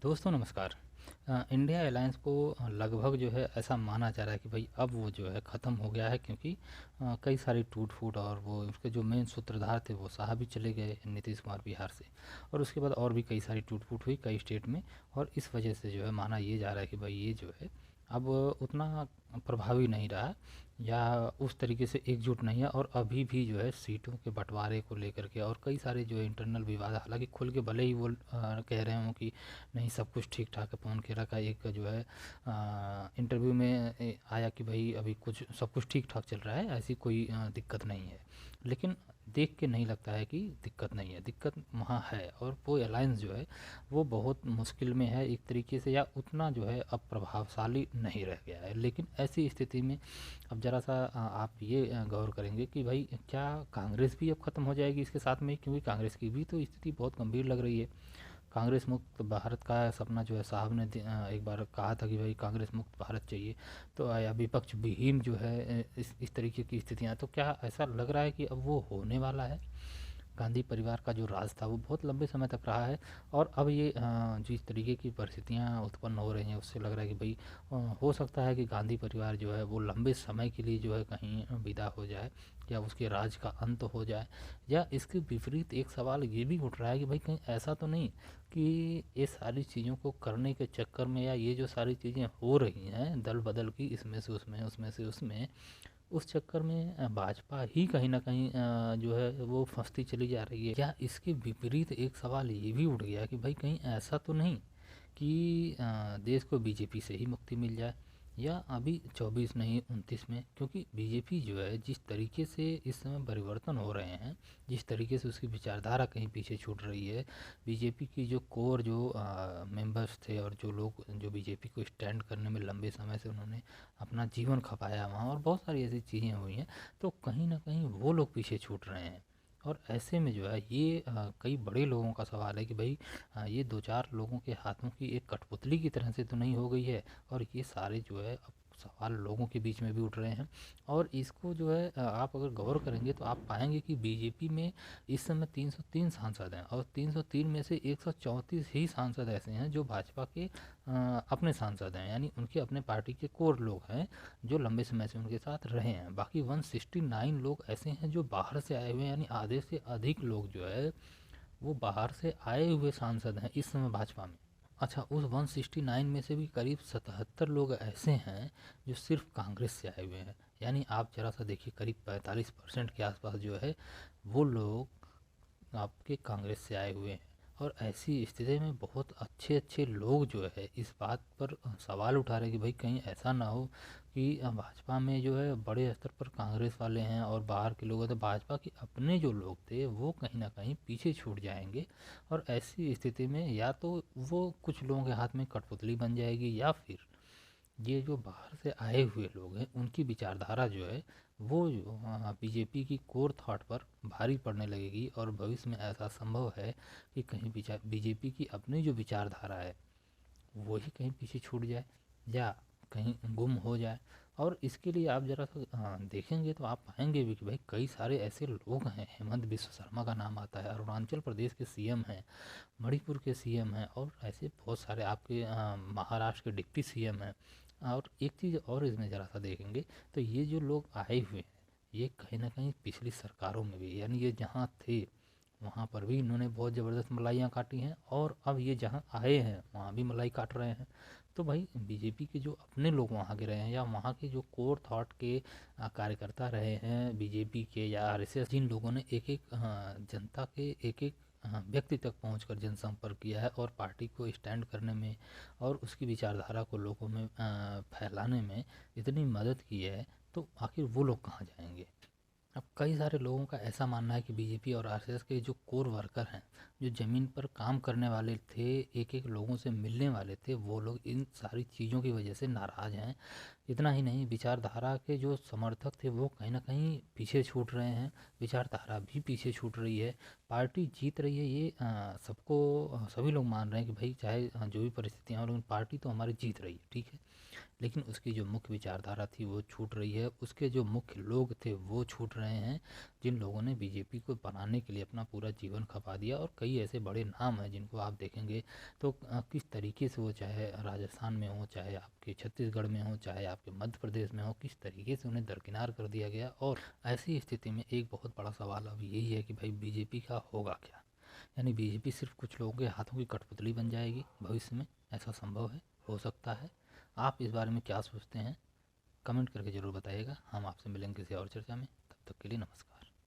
दोस्तों नमस्कार। India alliance को लगभग जो है ऐसा माना जा रहा है कि भाई अब वो जो है ख़त्म हो गया है, क्योंकि कई सारी टूट फूट और वो उसके जो मेन सूत्रधार थे वो साहब भी चले गए, नीतीश कुमार बिहार से। और उसके बाद और भी कई सारी टूट फूट हुई कई स्टेट में। और इस वजह से जो है माना ये जा रहा है कि भाई ये जो है अब उतना प्रभावी नहीं रहा, या उस तरीके से एकजुट नहीं है। और अभी भी जो है सीटों के बंटवारे को लेकर के और कई सारे जो है इंटरनल विवाद, हालांकि खुल के भले ही वो कह रहे हों कि नहीं सब कुछ ठीक ठाक है। पवन खेरा का एक जो है इंटरव्यू में आया कि भाई अभी कुछ सब कुछ ठीक ठाक चल रहा है, ऐसी कोई दिक्कत नहीं है। लेकिन देख के नहीं लगता है कि दिक्कत नहीं है, दिक्कत वहाँ है। और वो अलायंस जो है वो बहुत मुश्किल में है एक तरीके से, या उतना जो है अब प्रभावशाली नहीं रह गया है। लेकिन ऐसी स्थिति में अब ज़रा सा आप ये गौर करेंगे कि भाई क्या कांग्रेस भी अब ख़त्म हो जाएगी इसके साथ में, क्योंकि कांग्रेस की भी तो स्थिति बहुत गंभीर लग रही है। कांग्रेस मुक्त भारत का सपना जो है साहब ने एक बार कहा था कि भाई कांग्रेस मुक्त भारत चाहिए, तो या विपक्ष विहीन जो है इस तरीके की स्थितियाँ, तो क्या ऐसा लग रहा है कि अब वो होने वाला है? गांधी परिवार का जो राज था वो बहुत लंबे समय तक रहा है, और अब ये जिस तरीके की परिस्थितियाँ उत्पन्न हो रही हैं उससे लग रहा है कि भाई हो सकता है कि गांधी परिवार जो है वो लंबे समय के लिए जो है कहीं विदा हो जाए, या उसके राज का अंत हो जाए। या इसके विपरीत एक सवाल ये भी उठ रहा है कि भाई कहीं ऐसा तो नहीं कि ये सारी चीज़ों को करने के चक्कर में, या ये जो सारी चीज़ें हो रही हैं दल बदल की, इसमें से उसमें उसमें से उसमें, उस चक्कर में भाजपा ही कहीं न कहीं जो है वो फँसती चली जा रही है। या इसके विपरीत एक सवाल ये भी उठ गया कि भाई कहीं ऐसा तो नहीं कि देश को बीजेपी से ही मुक्ति मिल जाए, या अभी 24 नहीं 29 में। क्योंकि बीजेपी जो है जिस तरीके से इस समय परिवर्तन हो रहे हैं, जिस तरीके से उसकी विचारधारा कहीं पीछे छूट रही है, बीजेपी की जो कोर जो मेंबर्स थे और जो लोग जो बीजेपी को स्टैंड करने में लंबे समय से उन्होंने अपना जीवन खपाया वहाँ, और बहुत सारी ऐसी चीज़ें हुई हैं, तो कहीं ना कहीं वो लोग पीछे छूट रहे हैं। और ऐसे में जो है ये कई बड़े लोगों का सवाल है कि भाई ये दो चार लोगों के हाथों की एक कठपुतली की तरह से तो नहीं हो गई है, और ये सारे जो है अब सवाल लोगों के बीच में भी उठ रहे हैं। और इसको जो है आप अगर गौर करेंगे तो आप पाएंगे कि बीजेपी में इस समय 303 सांसद हैं, और 303 में से 134 ही सांसद ऐसे हैं जो भाजपा के अपने सांसद हैं, यानी उनके अपने पार्टी के कोर लोग हैं जो लंबे समय से उनके साथ रहे हैं। बाकी 169 लोग ऐसे हैं जो बाहर से आए हुए हैं, यानी आधे से अधिक लोग जो है वो बाहर से आए हुए सांसद हैं इस समय भाजपा में। अच्छा, उस 169 में से भी करीब 77 लोग ऐसे हैं जो सिर्फ कांग्रेस से आए हुए हैं, यानी आप जरा सा देखिए करीब 45% के आसपास जो है वो लोग आपके कांग्रेस से आए हुए हैं। और ऐसी स्थिति में बहुत अच्छे अच्छे लोग जो है इस बात पर सवाल उठा रहे हैं कि भाई कहीं ऐसा ना हो कि भाजपा में जो है बड़े स्तर पर कांग्रेस वाले हैं और बाहर के लोग हैं, तो भाजपा के अपने जो लोग थे वो कहीं ना कहीं पीछे छूट जाएंगे। और ऐसी स्थिति में या तो वो कुछ लोगों के हाथ में कठपुतली बन जाएगी, या फिर ये जो बाहर से आए हुए लोग हैं उनकी विचारधारा जो है वो बीजेपी की कोर थॉट पर भारी पड़ने लगेगी। और भविष्य में ऐसा संभव है कि कहीं बीजेपी की अपनी जो विचारधारा है वही कहीं पीछे छूट जाए, या कहीं गुम हो जाए। और इसके लिए आप ज़रा सा देखेंगे तो आप पाएंगे भी कि भाई कई सारे ऐसे लोग हैं, हेमंत बिश्व शर्मा का नाम आता है, अरुणाचल प्रदेश के सीएम हैं, मणिपुर के सीएम हैं, और ऐसे बहुत सारे आपके महाराष्ट्र के डिप्टी सीएम हैं। और एक चीज़ और इसमें ज़रा सा देखेंगे तो ये जो लोग आए हुए हैं ये कहीं ना कहीं पिछली सरकारों में भी, यानी ये जहाँ थे वहाँ पर भी इन्होंने बहुत ज़बरदस्त malaइयाँ काटी हैं, और अब ये जहाँ आए हैं वहाँ भी मलाई काट रहे हैं। तो भाई बीजेपी के जो अपने लोग वहाँ के रहे हैं, या वहाँ के जो कोर थॉट के कार्यकर्ता रहे हैं बीजेपी के या आरएसएस, जिन लोगों ने एक एक जनता के एक एक व्यक्ति तक पहुंचकर जनसंपर्क किया है और पार्टी को स्टैंड करने में और उसकी विचारधारा को लोगों में फैलाने में इतनी मदद की है, तो आखिर वो लोग कहाँ जाएंगे? अब कई सारे लोगों का ऐसा मानना है कि बीजेपी और आरएसएस के जो कोर वर्कर हैं, जो ज़मीन पर काम करने वाले थे, एक एक लोगों से मिलने वाले थे, वो लोग इन सारी चीज़ों की वजह से नाराज़ हैं। इतना ही नहीं, विचारधारा के जो समर्थक थे वो कहीं ना कहीं पीछे छूट रहे हैं, विचारधारा भी पीछे छूट रही है। पार्टी जीत रही है, ये सबको सभी लोग मान रहे हैं कि भाई चाहे जो भी परिस्थितियाँ हो, लेकिन पार्टी तो हमारी जीत रही है, ठीक है। लेकिन उसकी जो मुख्य विचारधारा थी वो छूट रही है, उसके जो मुख्य लोग थे वो छूट रहे हैं, जिन लोगों ने बीजेपी को बनाने के लिए अपना पूरा जीवन खपा दिया। और कई ऐसे बड़े नाम हैं जिनको आप देखेंगे तो किस तरीके से वो, चाहे राजस्थान में हो, चाहे आपके छत्तीसगढ़ में हो, चाहे आपके मध्य प्रदेश में हो, किस तरीके से उन्हें दरकिनार कर दिया गया। और ऐसी स्थिति में एक बहुत बड़ा सवाल अब यही है कि भाई बीजेपी का होगा क्या। यानी बीजेपी सिर्फ कुछ लोगों के हाथों की कठपुतली बन जाएगी भविष्य में, ऐसा संभव है, हो सकता है। आप इस बारे में क्या सोचते हैं, कमेंट करके ज़रूर बताइएगा। हम आपसे मिलेंगे किसी और चर्चा में, तब तक के लिए नमस्कार।